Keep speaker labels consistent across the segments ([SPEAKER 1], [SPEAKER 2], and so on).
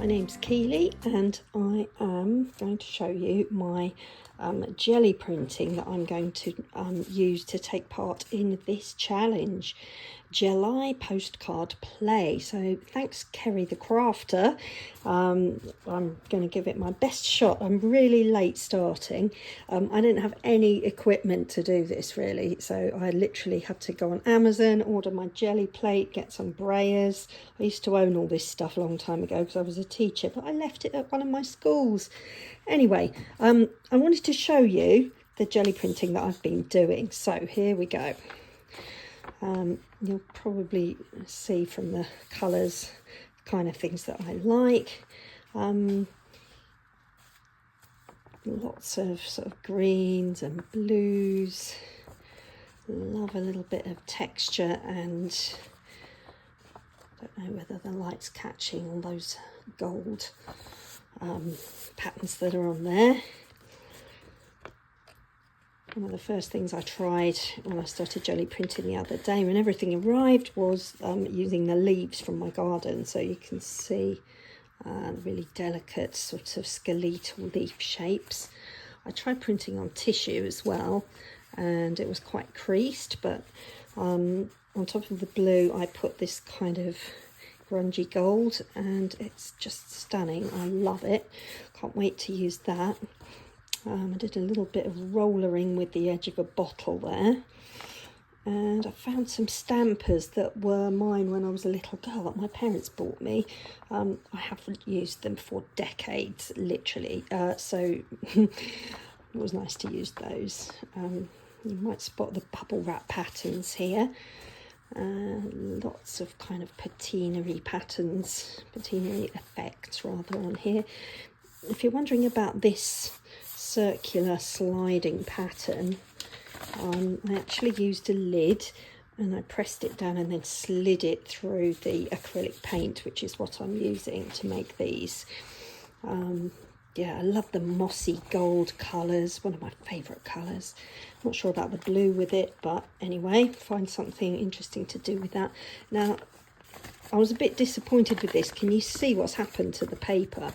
[SPEAKER 1] my name's Keely and I am going to show you my jelly printing that I'm going to use to take part in this challenge, July postcard play. So thanks Kerry the crafter. I'm going to give it my best shot. I'm really late starting. I didn't have any equipment to do this really, so I literally had to go on Amazon, order my jelly plate, get some brayers. I used to own all this stuff a long time ago because I was a teacher, but I left it at one of my schools. Anyway, I wanted to show you the jelly printing that I've been doing. So here we go. You'll probably see from the colours the kind of things that I like. Lots of sort of greens and blues. Love a little bit of texture, and I don't know whether the light's catching all those gold patterns that are on there. One of the first things I tried when I started jelly printing the other day, when everything arrived, was using the leaves from my garden. So you can see really delicate sort of skeletal leaf shapes. I tried printing on tissue as well, and it was quite creased, but on top of the blue I put this kind of grungy gold, and it's just stunning. I love it. Can't wait to use that. I did a little bit of rollering with the edge of a bottle there, and I found some stampers that were mine when I was a little girl that my parents bought me. I haven't used them for decades, literally, so it was nice to use those. You might spot the bubble wrap patterns here. Lots of kind of patinary patterns, patinary effects rather on here. If you're wondering about this circular sliding pattern, I actually used a lid and I pressed it down and then slid it through the acrylic paint, which is what I'm using to make these. Yeah, I love the mossy gold colours, one of my favourite colours. Not sure about the blue with it, but anyway, find something interesting to do with that. Now, I was a bit disappointed with this. Can you see what's happened to the paper?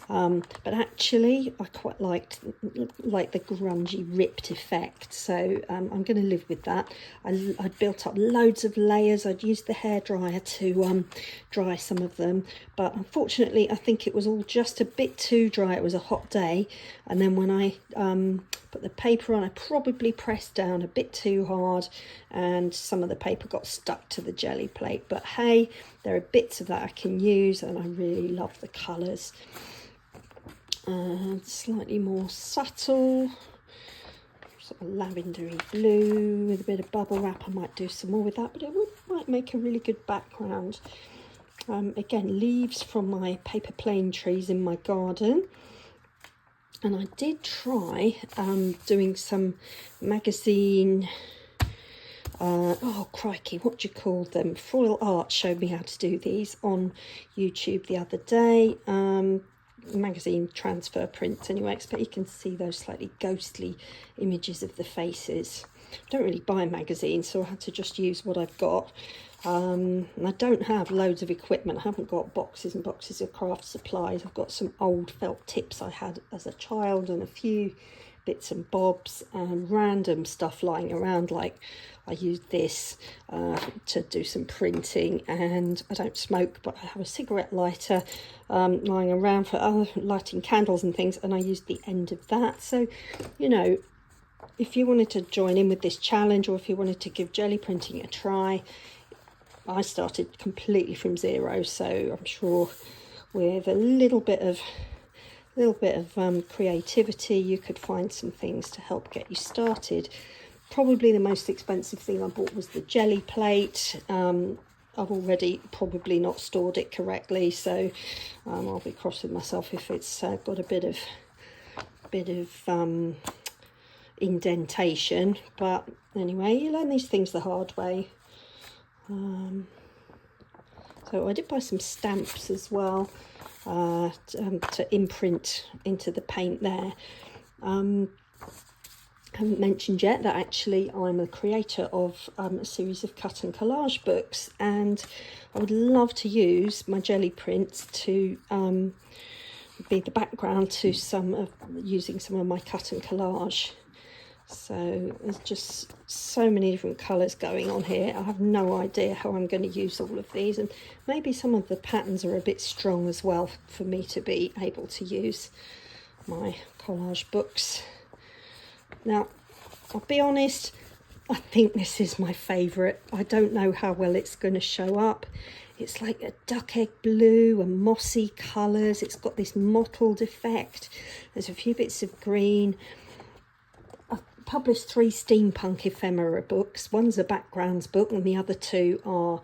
[SPEAKER 1] But actually, I quite like the grungy ripped effect. So I'm going to live with that. I built up loads of layers. I'd used the hairdryer to dry some of them. But unfortunately, I think it was all just a bit too dry. It was a hot day. And then when I put the paper on, I probably pressed down a bit too hard, and some of the paper got stuck to the jelly plate. But hey, there are bits of that I can use, and I really love the colours. Slightly more subtle, sort of lavendery blue with a bit of bubble wrap. I might do some more with that, but it might make a really good background. Again, leaves from my paper plane trees in my garden. And I did try doing some magazine, oh crikey, what do you call them? Foil Art showed me how to do these on YouTube the other day. Magazine transfer prints anyway, but you can see those slightly ghostly images of the faces. I don't really buy magazines, so I had to just use what I've got. And I don't have loads of equipment. I haven't got boxes and boxes of craft supplies. I've got some old felt tips I had as a child and a few bits and bobs and random stuff lying around, like I used this to do some printing, and I don't smoke, but I have a cigarette lighter lying around for lighting candles and things, and I used the end of that. So, you know, if you wanted to join in with this challenge, or if you wanted to give jelly printing a try, I started completely from zero, so I'm sure with a little bit of creativity you could find some things to help get you started. Probably the most expensive thing I bought was the jelly plate. I've already probably not stored it correctly, so I'll be cross with myself if it's got a bit of indentation. But anyway, you learn these things the hard way. So I did buy some stamps as well to imprint into the paint there. I haven't mentioned yet that actually I'm a creator of a series of cut and collage books, and I would love to use my jelly prints to be the background to using some of my cut and collage. So there's just so many different colours going on here. I have no idea how I'm going to use all of these, and maybe some of the patterns are a bit strong as well for me to be able to use my collage books. Now, I'll be honest, I think this is my favourite. I don't know how well it's going to show up. It's like a duck egg blue and mossy colours. It's got this mottled effect. There's a few bits of green. I've published 3 steampunk ephemera books. One's a backgrounds book and the other 2 are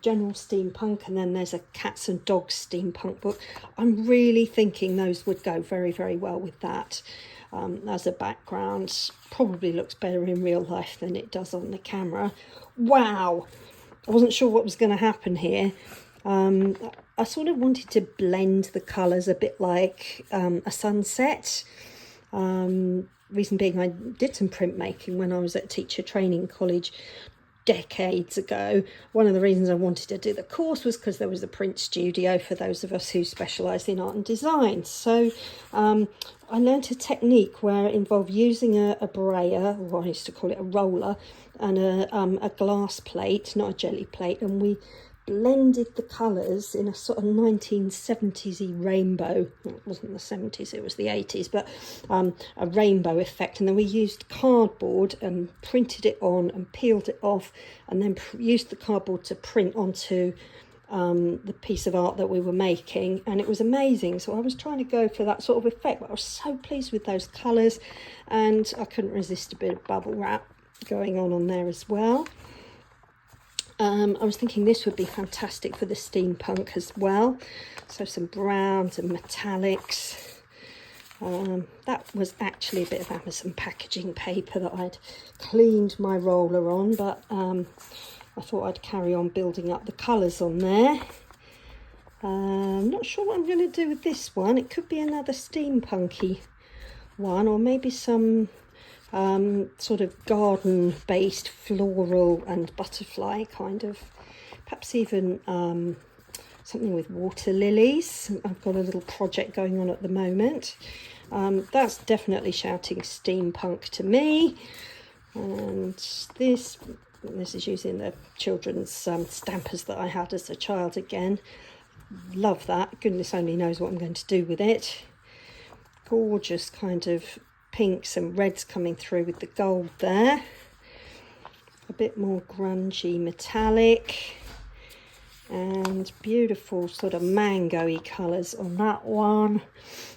[SPEAKER 1] general steampunk, and then there's a cats and dogs steampunk book. I'm really thinking those would go very, very well with that. As a background. Probably looks better in real life than it does on the camera. Wow! I wasn't sure what was going to happen here. I sort of wanted to blend the colours a bit like a sunset. Reason being, I did some printmaking when I was at teacher training college decades ago. One of the reasons I wanted to do the course was because there was a print studio for those of us who specialised in art and design. So I learnt a technique where it involved using a brayer, or I used to call it a roller, and a glass plate, not a jelly plate, and we blended the colours in a sort of 1970s-y rainbow. Well, it wasn't the 70s, it was the 80s, but a rainbow effect. And then we used cardboard and printed it on and peeled it off, and then used the cardboard to print onto the piece of art that we were making, and it was amazing. So I was trying to go for that sort of effect, but I was so pleased with those colours, and I couldn't resist a bit of bubble wrap going on there as well. I was thinking this would be fantastic for the steampunk as well. So some browns and metallics. That was actually a bit of Amazon packaging paper that I'd cleaned my roller on, but I thought I'd carry on building up the colours on there. I'm not sure what I'm going to do with this one. It could be another steampunky one, or maybe some sort of garden-based floral and butterfly kind of, perhaps even something with water lilies. I've got a little project going on at the moment. That's definitely shouting steampunk to me. And this is using the children's stampers that I had as a child again. Love that. Goodness only knows what I'm going to do with it. Gorgeous kind of pinks and reds coming through with the gold there. A bit more grungy metallic, and beautiful sort of mango-y colours on that one.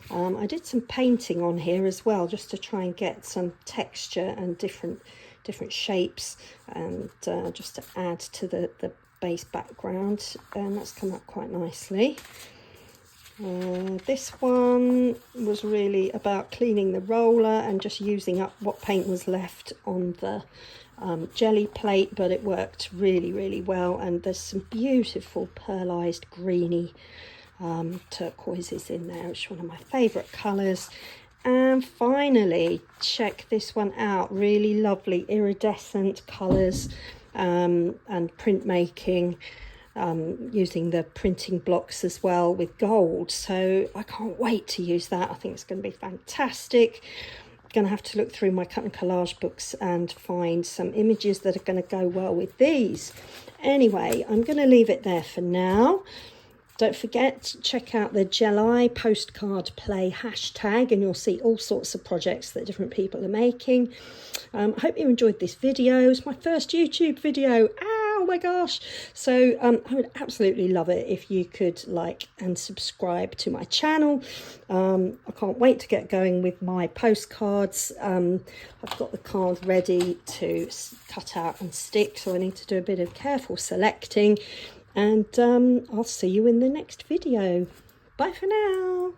[SPEAKER 1] I did some painting on here as well, just to try and get some texture and different shapes, and just to add to the base background, and that's come up quite nicely. This one was really about cleaning the roller and just using up what paint was left on the jelly plate, but it worked really, really well. And there's some beautiful pearlized greeny turquoises in there, which is one of my favourite colours. And finally, check this one out. Really lovely iridescent colours and printmaking. Using the printing blocks as well with gold, so I can't wait to use that. I think it's going to be fantastic. I'm going to have to look through my cut and collage books and find some images that are going to go well with these. Anyway, I'm going to leave it there for now. Don't forget to check out the gelli postcard play hashtag, and you'll see all sorts of projects that different people are making. I hope you enjoyed this video. It's my first YouTube video. Oh my gosh. So I would absolutely love it if you could like and subscribe to my channel. I can't wait to get going with my postcards. I've got the card ready to cut out and stick, so I need to do a bit of careful selecting. And I'll see you in the next video. Bye for now.